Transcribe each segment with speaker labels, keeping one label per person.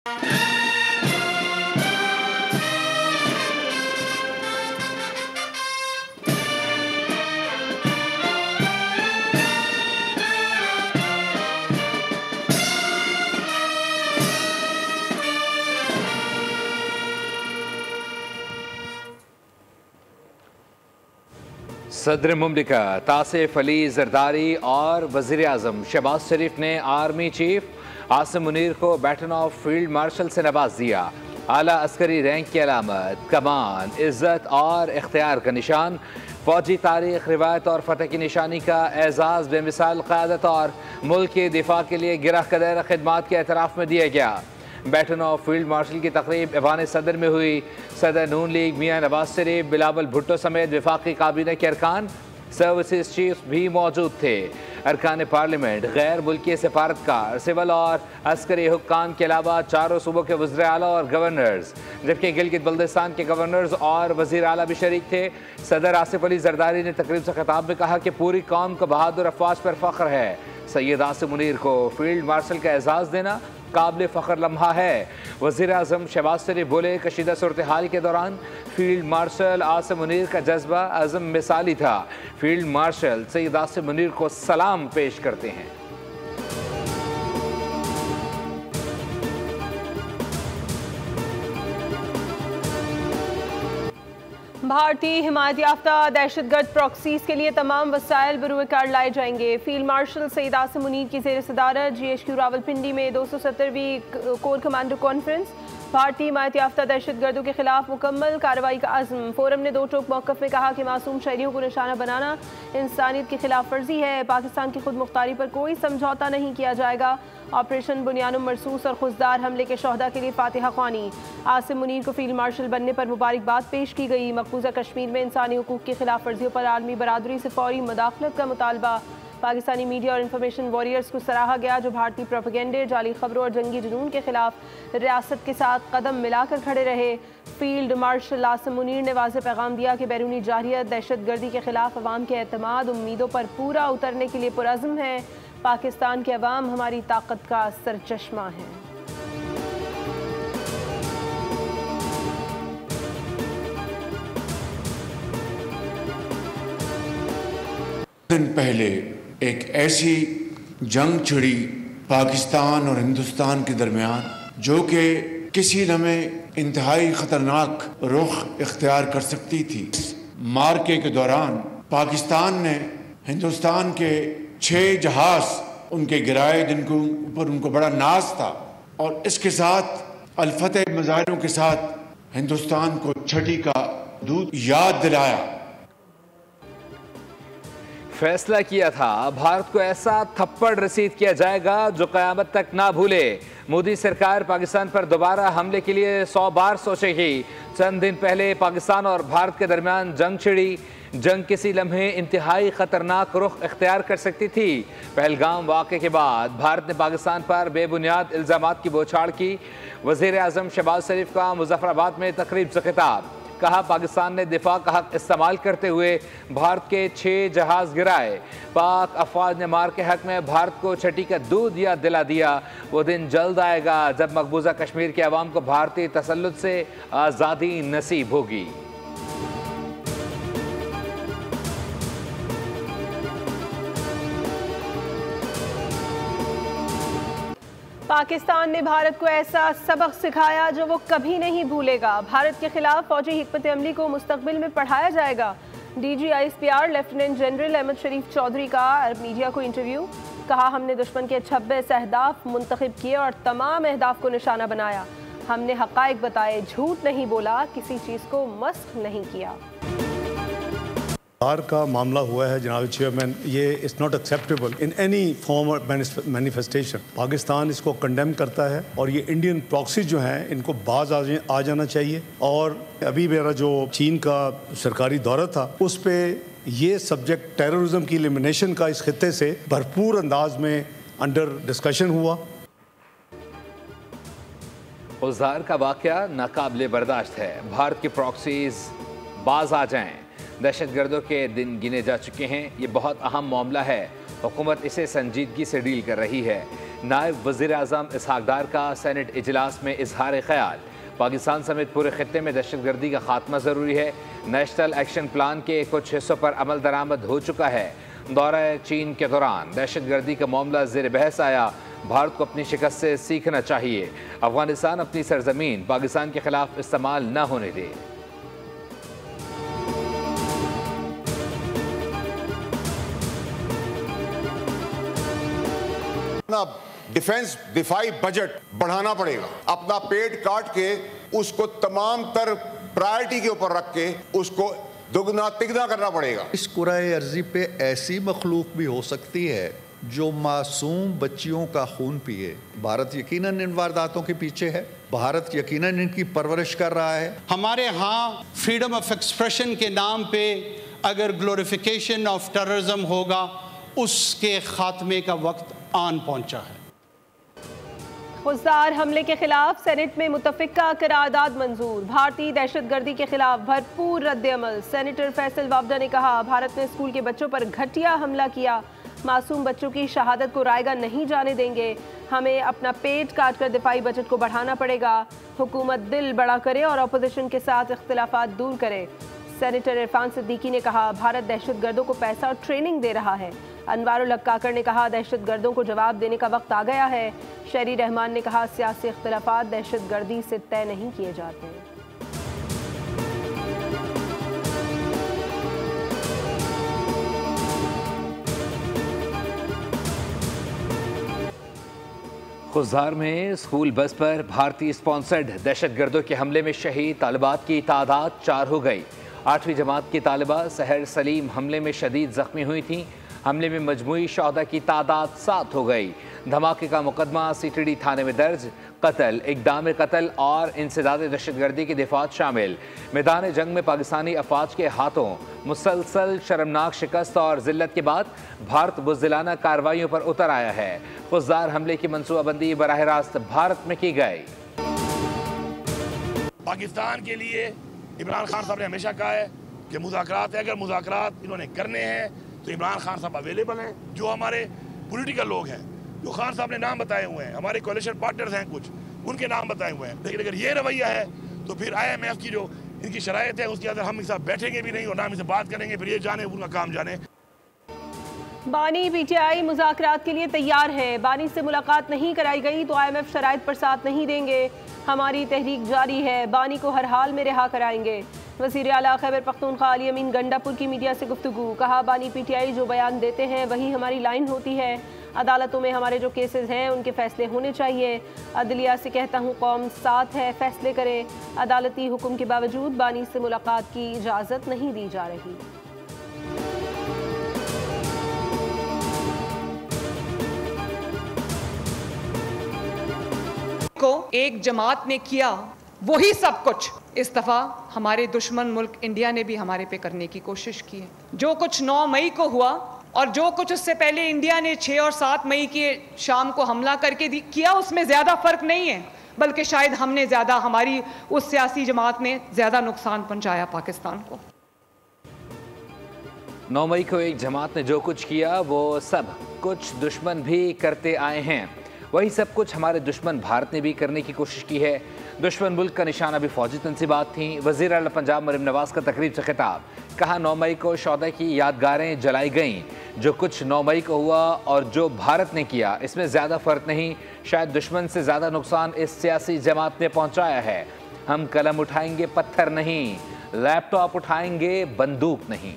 Speaker 1: सदर मुमलिकत आसिफ अली जरदारी और वज़ीर आज़म शहबाज शरीफ ने आर्मी चीफ आसिम मुनीर को बैटन ऑफ फील्ड मार्शल से नवाज दिया। आला अस्करी रैंक की अलामत, कमान, इज़्ज़त और इख्तियार का निशान, फौजी तारीख, रिवायत और फतह की निशानी का एजाज़, बेमिसाल क़यादत और मुल्क के दिफा के लिए गिरह कदर खिदमात के एतराफ़ में दिया गया। बैटन ऑफ फील्ड मार्शल की तकरीब ऐवान सदर में हुई। सदर नून लीग मियाँ नवाज शरीफ, बिलावल भुट्टो समेत वफाकी काबीना के अरकान, सर्विसेज चीफ भी मौजूद थे। अरकान पार्लियामेंट, गैर मुल्की सफारतकार, सिविल और अस्करी हुक्काम के अलावा चारों सूबों के वज़ीर आला और गवर्नर्स, जबकि गिलगित बल्दिस्तान के गवर्नर्स और वज़ीर आला भी शरीक थे। सदर आसिफ अली जरदारी ने तकरीब से खिताब में कहा कि पूरी कौम को बहादुर अफवाज पर फ़ख्र है। सैयद आसिम मुनीर को फील्ड मार्शल का एजाज़ देना काबिल फ़ख्र लम्हा है। वज़ीर आज़म शहबाज शरीफ बोले, कशीदा सूरत हाल के दौरान फील्ड मार्शल आसिम मुनीर का जज्बा अज़म मिसाली था। फील्ड मार्शल सैयद आसिम मुनीर को सलाम पेश करते हैं।
Speaker 2: भारतीय हिमायत याफ्ता दहशतगर्द प्रॉक्सीज के लिए तमाम वसाइल बरूए कार लाए जाएंगे। फील्ड मार्शल सैयद आसिम मुनीर की ज़ेर सदारत GHQ रावलपिंडी में 270वीं कोर कमांडर कॉन्फ्रेंस। भारतीय हिमायत याफ्ता दहशतगर्दों के खिलाफ मुकम्मल कार्रवाई का अज़्म। फोरम ने दो टोक मौक़िफ़ में कहा कि मासूम शहरियों को निशाना बनाना इंसानियत की खिलाफ वर्जी है। पाकिस्तान की खुद मुख्तारी पर कोई समझौता नहीं किया जाएगा। ऑपरेशन बुनियानुम मरसूस और खुजदार हमले के शहदा के लिए फातिहा ख्वानी। आसिम मुनीर को फील्ड मार्शल बनने पर मुबारकबाद पेश की गई। मकबूजा कश्मीर में इंसानी हुकूक की खिलाफ वर्जियों पर आलमी बरादरी से फौरी मुदाखलत का मुतालबा। पाकिस्तानी मीडिया और इंफॉर्मेशन वॉरियर्स को सराहा गया जो भारतीय प्रोपेगेंडे, जाली खबरों और जंगी जुनून के खिलाफ रियासत के साथ कदम मिलाकर खड़े रहे। फील्ड मार्शल आसिम मुनीर ने वाज़ेह पैगाम दिया कि बैरूनी जारियत दहशत गर्दी के खिलाफ अवाम के एतमाद उम्मीदों पर पूरा उतरने के लिए पुरज़्म है। पाकिस्तान के अवाम हमारी ताकत का सरचश्मा है।
Speaker 3: दिन पहले एक ऐसी जंग छिड़ी पाकिस्तान और हिंदुस्तान के दरमियान जो कि किसी लम्हे इंतहाई ख़तरनाक रुख इख्तियार कर सकती थी। मार्के के दौरान पाकिस्तान ने हिंदुस्तान के 6 जहाज़ उनके गिराए जिनको ऊपर उनको बड़ा नाज था, और इसके साथ अलफतह मज़ाहिरों के साथ हिंदुस्तान को छठी का दूध याद दिलाया।
Speaker 1: फैसला किया था भारत को ऐसा थप्पड़ रसीद किया जाएगा जो क़यामत तक ना भूले। मोदी सरकार पाकिस्तान पर दोबारा हमले के लिए 100 बार सोचेगी। चंद दिन पहले पाकिस्तान और भारत के दरमियान जंग छिड़ी। जंग किसी लम्हे इंतहाई ख़तरनाक रुख इख्तियार कर सकती थी। पहलगाम वाक़े के बाद भारत ने पाकिस्तान पर बेबुनियाद इल्ज़ामात की बौछार की। वज़ीर आज़म शहबाज शरीफ का मुज़फ़्फ़राबाद में तकरीब से खिताब, कहा पाकिस्तान ने दिफा का हक इस्तेमाल करते हुए भारत के 6 जहाज़ गिराए। पाक अफवाज ने मार के हक में भारत को छठी का दूध याद दिला दिया। वो दिन जल्द आएगा जब मकबूजा कश्मीर के अवाम को भारतीय तसल्लुत से आज़ादी नसीब होगी।
Speaker 2: पाकिस्तान ने भारत को ऐसा सबक सिखाया जो वो कभी नहीं भूलेगा। भारत के खिलाफ फौजी हिकमत अमली को मुस्तकबिल में पढ़ाया जाएगा। DG ISPR lieutenant general Ahmed Sharif Chaudhry का अरब मीडिया को इंटरव्यू, कहा हमने दुश्मन के 26 अहदाफ मुंतखब किए और तमाम अहदाफ को निशाना बनाया। हमने हक़ाइक़ बताए, झूठ नहीं बोला, किसी चीज़ को मस्ख नहीं किया।
Speaker 4: बार का मामला हुआ है जनाब चेयरमैन, ये it's not acceptable in any form और मैनिफेस्टेशन। पाकिस्तान इसको कंडेम करता है और ये इंडियन प्रॉक्सी जो हैं इनको बाज आ जाना चाहिए। और अभी मेरा जो चीन का सरकारी दौरा था उस पर ये सब्जेक्ट टेररिज्म की एलिमिनेशन का इस खित्ते से भरपूर अंदाज में अंडर डिस्कशन हुआ।
Speaker 1: उज़ार का वाक़या नाकाबिले बर्दाश्त है। भारत की प्रॉक्सीज बाज आ जाएं। दहशतगर्दों के दिन गिने जा चुके हैं। ये बहुत अहम मामला है। हुकूमत इसे संजीदगी से डील कर रही है। नायब वज़ीर आज़म इसहाक डार का सेनेट इजलास में इजहार ख्याल। पाकिस्तान समेत पूरे खित्ते में दहशतगर्दी का खात्मा ज़रूरी है। नेशनल एक्शन प्लान के कुछ हिस्सों पर अमल दरामद हो चुका है। दौरा चीन के दौरान दहशतगर्दी का मामला ज़ेर बहस आया। भारत को अपनी शिकस्त से सीखना चाहिए। अफगानिस्तान अपनी सरजमीन पाकिस्तान के खिलाफ इस्तेमाल न होने दे।
Speaker 5: डिफेंस दिफाई बजट बढ़ाना पड़ेगा। अपना पेट काट के उसको तमाम तर प्रायोरिटी के ऊपर रख के उसको दुगना तिगना करना पड़ेगा।
Speaker 6: इस कुराए अर्जी पे ऐसी मखलूक भी हो सकती है जो मासूम बच्चियों का खून पिए। भारत यकीनन इन वारदातों के पीछे है। भारत यकीनन इनकी परवरिश कर रहा है।
Speaker 7: हमारे यहाँ फ्रीडम ऑफ एक्सप्रेशन के नाम पे अगर ग्लोरिफिकेशन ऑफ टेररिज्म होगा, उसके खात्मे का वक्त आन पहुंचा है।
Speaker 2: खुजदार हमले के खिलाफ सेनेट में मुतफिका करारदाद मंजूर। भारतीय दहशतगर्दी के खिलाफ भरपूर रद्द-ए-अमल। सेनेटर फैसल वावडा ने कहा, भारत ने स्कूल के बच्चों पर घटिया हमला किया। मासूम बच्चों की शहादत को रायगा नहीं जाने देंगे। हमें अपना पेट काट कर दिफाई बजट को बढ़ाना पड़ेगा। हुकूमत दिल बड़ा करे और अपोजिशन के साथ इख्तिलाफात दूर करे। सेनेटर इरफान सिद्दीकी ने कहा, भारत दहशतगर्दों को पैसा और ट्रेनिंग दे रहा है। अनवारुल हक काकड़ ने कहा, दहशतगर्दों को जवाब देने का वक्त आ गया है। शहरी रहमान ने कहा, सियासी इख्तिलाफात दहशतगर्दी से तय नहीं किए जाते।
Speaker 1: खुजदार में स्कूल बस पर भारतीय स्पॉन्सर्ड दहशतगर्दों के हमले में शहीद तालिबात की तादाद 4 हो गई। 8वीं जमात की तालिबा सहर सलीम हमले में शदीद जख्मी हुई थी। हमले में मजमूई शहदा की तादाद 7 हो गई। धमाके का मुकदमा सीटीडी थाने में दर्ज। कत्ल, इक़दाम कत्ल और इंसदाद दहशतगर्दी की दिफात शामिल। मैदान जंग में पाकिस्तानी अफवाज के हाथों मुसलसल शर्मनाक शिकस्त और जिल्लत के बाद भारत बुज़दिलाना कार्रवाइयों पर उतर आया है। खुजदार हमले की मनसूबाबंदी बराह रास्त भारत में की गई।
Speaker 8: पाकिस्तान के लिए इमरान खान साहब ने हमेशा कहा है कि मुज़ाकरात है, अगर मुज़ाकरात इन्होंने करने हैं तो इमरान खान साहब अवेलेबल हैं। जो हमारे पॉलिटिकल लोग हैं, जो खान साहब ने नाम बताए हुए हैं, हमारे कोalition पार्टनर्स हैं, कुछ उनके नाम बताए हुए हैं। लेकिन अगर ये रवैया है तो फिर IMF की जो इनकी शराइत है उसके अंदर हम इनके साथ बैठेंगे भी नहीं और ना इनसे बात करेंगे। फिर ये जाने उनका काम जाने।
Speaker 2: बानी PTI मुज़ाकरात के लिए तैयार है। बानी से मुलाकात नहीं कराई गई तो IMF शराइत पर साथ नहीं देंगे। हमारी तहरीक जारी है, बानी को हर हाल में रिहा कराएंगे। वज़ीर आला खैबर पख्तूनख्वा अली अमीन गंडापुर की मीडिया से गुफ्तगू। कहा, बानी PTI जो बयान देते हैं वही हमारी लाइन होती है। अदालतों में हमारे जो केसेस हैं उनके फैसले होने चाहिए। अदलिया से कहता हूँ कौम साथ है, फैसले करे। अदालती हुक्म के बावजूद बानी से मुलाकात की इजाज़त नहीं दी जा रही।
Speaker 9: को एक जमात ने किया वही सब कुछ इस दफा हमारे दुश्मन मुल्क इंडिया ने भी हमारे पे करने की कोशिश की है। जो कुछ 9 मई को हुआ और जो कुछ उससे पहले इंडिया ने 6 और 7 मई के शाम को हमला करके किया, उसमें ज्यादा फर्क नहीं है, बल्कि शायद हमने ज्यादा, हमारी उस सियासी जमात ने ज्यादा नुकसान पहुंचाया पाकिस्तान को।
Speaker 1: 9 मई को एक जमात ने जो कुछ किया वो सब कुछ दुश्मन भी करते आए हैं। वही सब कुछ हमारे दुश्मन भारत ने भी करने की कोशिश की है। दुश्मन मुल्क का निशाना भी फौजी तंसीबात थीं। वज़ीर आला पंजाब मरीम नवाज़ का तकरीब से खिताब। कहा, 9 मई को शौदा की यादगारें जलाई गईं। जो कुछ 9 मई को हुआ और जो भारत ने किया, इसमें ज़्यादा फ़र्क नहीं। शायद दुश्मन से ज़्यादा नुकसान इस सियासी जमात ने पहुँचाया है। हम कलम उठाएंगे, पत्थर नहीं। लैपटॉप उठाएंगे, बंदूक नहीं।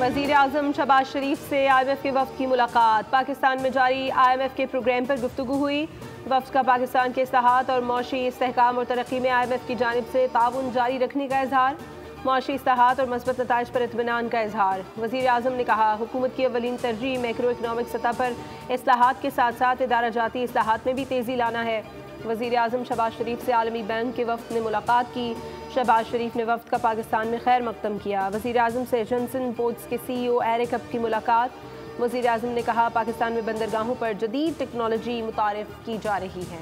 Speaker 2: वज़ीर आज़म शहबाज शरीफ से IMF के वफ़द की मुलाकात। पाकिस्तान में जारी IMF के प्रोग्राम पर गुफ्तगू हुई। वफ़द का पाकिस्तान के इस्लाहात और मौशी इस्तेहकाम और तरक्की में IMF की जानिब से ताउन जारी रखने का इजहार। मौशी इस्लाहात और मस्बत नताइज पर इत्मीनान का इजहार। वज़ीर आज़म ने कहा, हुकूमत की अवलीन तरजीह मैक्रो इकनॉमिक सतह पर इस्लाहात के साथ साथ इदारा जाती इस्लाहात में भी तेज़ी लाना है। वज़ीर आज़म शहबाज शरीफ से आलमी बैंक के वफ़द ने मुलाकात की। शहबाज शरीफ ने वफ़द का पाकिस्तान में खैर मकदम किया। वज़ीर आज़म से जॉनसन पोर्ट्स के CEO एरिक हब की मुलाकात। वज़ीर आज़म ने कहा, पाकिस्तान में बंदरगाहों पर जदीद टेक्नोलॉजी मुतारिफ की जा रही है।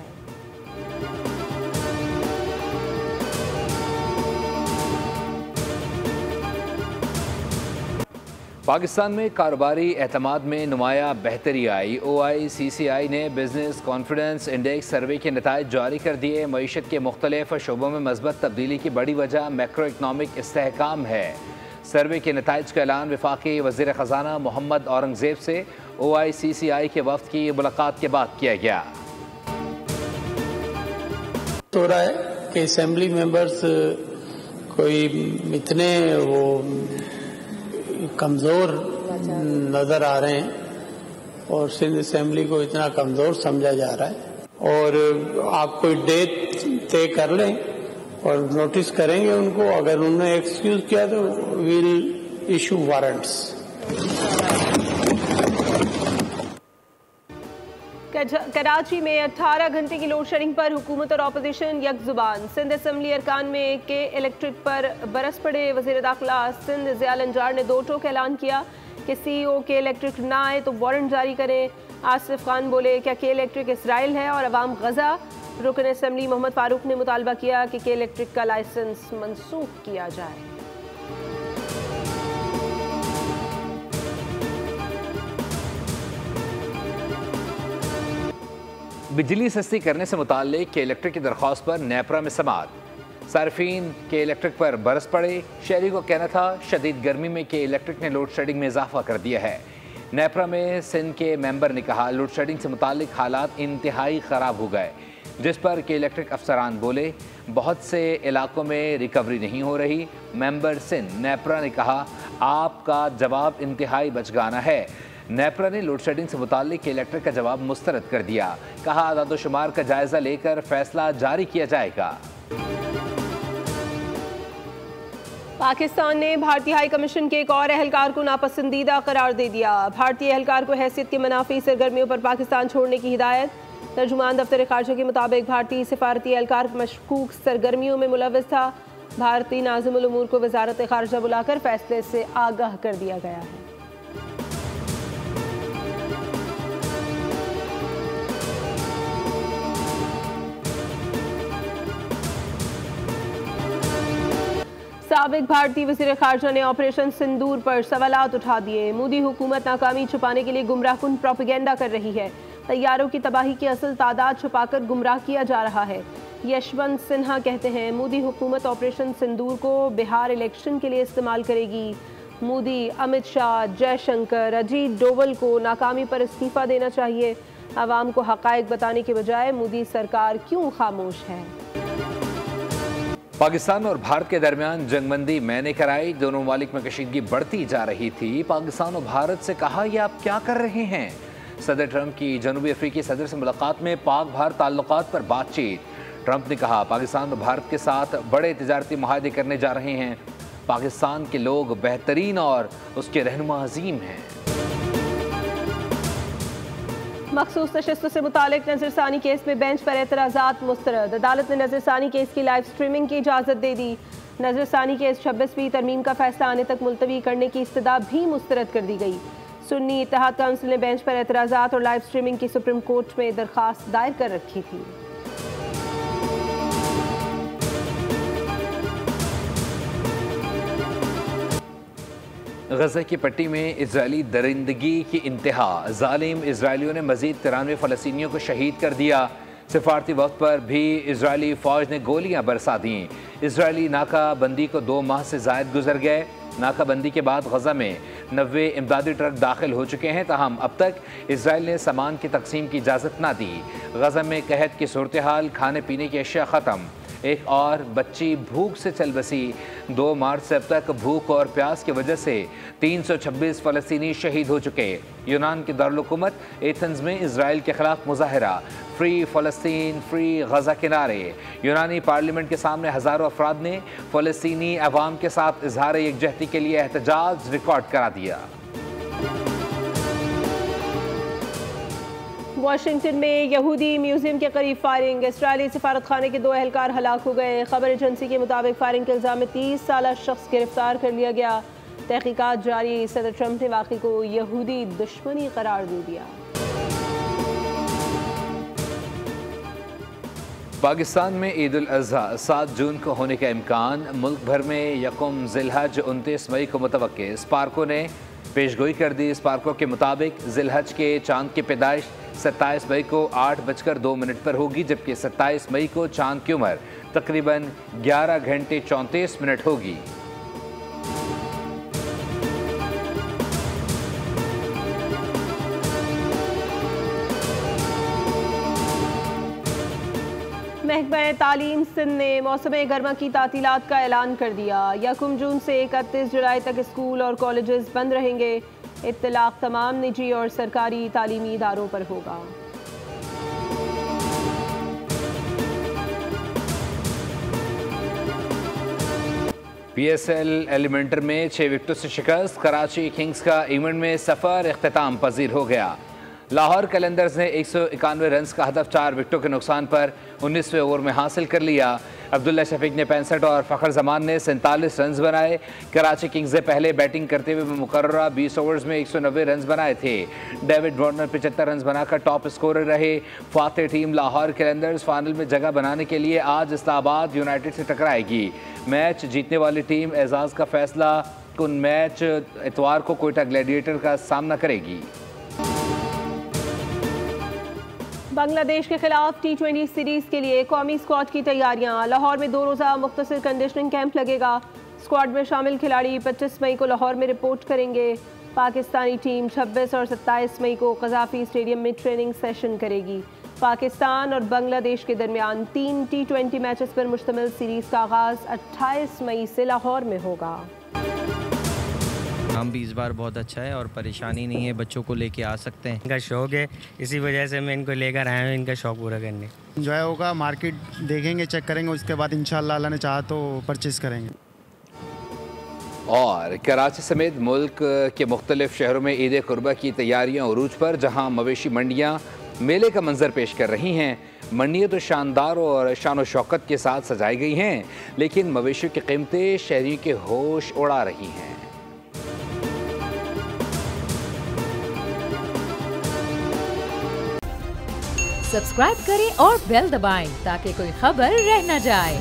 Speaker 1: पाकिस्तान में कारोबारी एतमाद में नुमाया बेहतरी आई। OICCI ने बिजनेस कॉन्फिडेंस इंडेक्स सर्वे के नताइज जारी कर दिए। मईशत के मुख्तलिफ शोबों में मस्बत तब्दीली की बड़ी वजह मैक्रो इकनॉमिक इस्तेहकाम है। सर्वे के नताइज का ऐलान वफाकी वज़ीर ख़जाना मोहम्मद औरंगज़ेब से OICCI के वफ़द की मुलाकात के बाद किया गया।
Speaker 10: हो रहा है कि असेंबली मेंबर्स कोई इतने वो कमज़ोर नज़र आ रहे हैं और सिंध असेंबली को इतना कमज़ोर समझा जा रहा है और आप कोई डेट तय कर लें और नोटिस करेंगे उनको। अगर उन्होंने एक्सक्यूज किया तो विल इशू वारंट्स।
Speaker 2: कराची में 18 घंटे की लोड शेडिंग पर हुकूमत और अपोजिशन यकजुबान। सिंध असम्बली अरकान में के इलेक्ट्रिक पर बरस पड़े। वज़ीर दाखिला सिंध ज़िया लंजार ने दो टोक ऐलान किया कि CEO के इलेक्ट्रिक ना आए तो वारंट जारी करें। आसिफ खान बोले क्या के इलेक्ट्रिक इसराइल है और अवाम गजा। रुकन असम्बली मोहम्मद फारूक ने मुतालबा किया कि के इलेक्ट्रिक का लाइसेंस मनसूख किया जाए।
Speaker 1: बिजली सस्ती करने से मुताल्लिक के इलेक्ट्रिक की दरख्वास्त पर नेपरा में समाअत। सार्फिन के इलेक्ट्रिक पर बरस पड़े। शहरी को कहना था शदीद गर्मी में के इलेक्ट्रिक ने लोड शेडिंग में इजाफा कर दिया है। नेपरा में सिंध के मेंबर ने कहा लोड शेडिंग से मुताल्लिक हालात इंतहाई ख़राब हो गए, जिस पर के इलेक्ट्रिक अफसरान बोले बहुत से इलाकों में रिकवरी नहीं हो रही। मेंबर सिंध नेपरा ने कहा आपका जवाब इंतहाई बचगाना है। नेपरा ने लोड शेडिंग से मुताल्लिक इलेक्ट्रिक का जवाब मुस्तरद कर दिया। कहा आदादोशुमार का जायजा लेकर फैसला जारी किया जाएगा।
Speaker 2: पाकिस्तान ने भारतीय हाई कमीशन के एक और एहलकार को नापसंदीदा करार दे दिया। भारतीय एहलकार को हैसियत के मनाफी सरगर्मियों पर पाकिस्तान छोड़ने की हिदायत। तर्जुमान दफ्तर खारजा के मुताबिक भारतीय सिफारती एहलकार मशकूक सरगर्मियों में मुलव्वस था। भारतीय नाज़िमुल उमूर को वजारत खारजा बुलाकर फैसले से आगाह कर दिया गया है। साबिक भारतीय वज़ीर खारजा ने ऑपरेशन सिंदूर पर सवालात उठा दिए। मोदी हुकूमत नाकामी छुपाने के लिए गुमराहकुन प्रोपेगेंडा कर रही है। तैयारों की तबाही की असल तादाद छुपाकर गुमराह किया जा रहा है। यशवंत सिन्हा कहते हैं मोदी हुकूमत ऑपरेशन सिंदूर को बिहार इलेक्शन के लिए इस्तेमाल करेगी। मोदी, अमित शाह, जयशंकर, अजीत डोवल को नाकामी पर इस्तीफा देना चाहिए। आवाम को हकायक बताने के बजाय मोदी सरकार क्यों खामोश है।
Speaker 1: पाकिस्तान और भारत के दरमियान जंगबंदी मैंने कराई। दोनों ममालिक में कशीदगी बढ़ती जा रही थी। पाकिस्तान और भारत से कहा यह आप क्या कर रहे हैं। सदर ट्रंप की जनूबी अफ्रीकी सदर से मुलाकात में पाक भारत ताल्लुकात पर बातचीत। ट्रंप ने कहा पाकिस्तान और भारत के साथ बड़े तिजारती मुआहदे करने जा रहे हैं। पाकिस्तान के लोग बेहतरीन और उसके रहनुमा अजीम हैं।
Speaker 2: मखसूस नशिस्तों से मुतालिक नजरसानी केस में बेंच पर एतराज़ात मुस्तरद। अदालत ने नजरसानी केस की लाइव स्ट्रीमिंग की इजाज़त दे दी। नजरसानी केस 26वीं तरमीम का फैसला आने तक मुलतवी करने की इस्तदा भी मुस्तरद कर दी गई। सुन्नी इत्तेहाद काउंसिल ने बेंच पर एतराज़ात और लाइव स्ट्रीमिंग की सुप्रीम कोर्ट में दरख्वास्त दायर कर रखी थी।
Speaker 1: गजा की पट्टी में इजरायली दरिंदगी की इंतहा। जालिम इजरायलियों ने मजीद 93 फ़लस्तीनियों को शहीद कर दिया। सिफारती वक्त पर भी इजरायली फ़ौज ने गोलियां बरसा दी। इजरायली नाकाबंदी को 2 माह से ज़ायद गुजर गए। नाकाबंदी के बाद गजा में 90 इमदादी ट्रक दाखिल हो चुके हैं। ताहम अब तक इजराइल ने सामान की तकसीम की इजाज़त ना दी। गजा में कहत की सूरत हाल, खाने पीने की अशिया ख़त्म। एक और बच्ची भूख से चल बसी। 2 मार्च से अब तक भूख और प्यास की वजह से 326 फ़लस्तीनी शहीद हो चुके। यूनान के दारुल-हुकूमत एथेंस में इजराइल के खिलाफ मुजाहरा। फ्री फ़लस्तीन, फ्री गजा के नारे। यूनानी पार्लियामेंट के सामने हज़ारों अफराद ने फ़लस्तीनी अवाम के साथ इजहार यकजहती के लिए एहतजाज रिकॉर्ड करा दिया।
Speaker 2: वाशिंगटन में यहूदी म्यूजियम के करीब फायरिंग। इसराइली सिफारत खाने के 2 एहलकार हलाक हो गए। खबर एजेंसी के मुताबिक फायरिंग के इल्ज़ाम में 30 साला शख्स गिरफ्तार कर लिया गया। तहकीकात जारी। सदर ट्रंप ने वाक़े को यहूदी दुश्मनी करार दे दिया।
Speaker 1: पाकिस्तान में ईद उल अज़हा 7 जून को होने का इम्कान। मुल्क भर में यकुम ज़िलहज 29 मई को मुतवक्के। स्पार्को ने पेशगोई कर दी। स्पार्को के मुताबिक जिलहज के चांद की पैदाइश 27 मई को 8:02 पर होगी, जबकि 27 मई को चांद की उम्र तकरीबन 11 घंटे 34 मिनट होगी।
Speaker 2: महकमा तालीम सिंध ने मौसम गर्मा की तातीलात का ऐलान कर दिया। 1 जून से 31 जुलाई तक स्कूल और कॉलेजेस बंद रहेंगे। इत्तलाक तमाम निजी और सरकारी तालीमी इदारों पर होगा।
Speaker 1: PSL एलिमेंटर में 6 विकेटों से शिकस्त। कराची किंग्स का इवेंट में सफ़र इख्तिताम पजीर हो गया। लाहौर कलंदर्स ने 191 रन का हदफ 4 विकेटों के नुकसान पर 19वें ओवर में हासिल कर लिया। अब्दुल्ला शफीक ने 65 और फ़खर जमान ने 47 रन बनाए। कराची किंग्स ने पहले बैटिंग करते हुए मुकर्ररा 20 ओवर्स में 190 रन बनाए थे। डेविड वार्नर 75 रन बनाकर टॉप स्कोरर रहे। फातेह टीम लाहौर कलंदर्स फाइनल में जगह बनाने के लिए आज इस्लामाबाद यूनाइटेड से टकराएगी। मैच जीतने वाली टीम एजाज़ का फैसला कुन मैच इतवार को कोयटा ग्लैडिएटर का सामना करेगी।
Speaker 2: बांग्लादेश के खिलाफ T20 सीरीज के लिए कौमी स्क्वाड की तैयारियां। लाहौर में 2 रोज़ा मुख्तसर कंडीशनिंग कैंप लगेगा। स्क्वाड में शामिल खिलाड़ी 25 मई को लाहौर में रिपोर्ट करेंगे। पाकिस्तानी टीम 26 और 27 मई को कज़ाफ़ी स्टेडियम में ट्रेनिंग सेशन करेगी। पाकिस्तान और बांग्लादेश के दरमियान 3 T20 मैचेस पर मुश्तमिल सीरीज का आगाज़ 28 मई से लाहौर में होगा।
Speaker 11: काम भी इस बार बहुत अच्छा है और परेशानी नहीं है, बच्चों को लेके आ सकते हैं। इनका शौक़ है, इसी वजह से मैं इनको लेकर आया हूँ इनका शौक़ पूरा करने।
Speaker 12: एंजॉय होगा, मार्केट देखेंगे, चेक करेंगे, उसके बाद इंशाल्लाह अल्लाह ने चाहा तो परचेज़ करेंगे।
Speaker 1: और कराची समेत मुल्क के मुख्तलिफ शहरों में ईद कुर्बा की तैयारियाँ उरूज पर, जहाँ मवेशी मंडियाँ मेले का मंजर पेश कर रही हैं। मंडियाँ तो शानदार और शान व शौकत के साथ सजाई गई हैं, लेकिन मवेशियों की कीमतें शहरियों के होश उड़ा रही हैं।
Speaker 13: सब्सक्राइब करें और बेल दबाएं ताकि कोई खबर रह न जाए।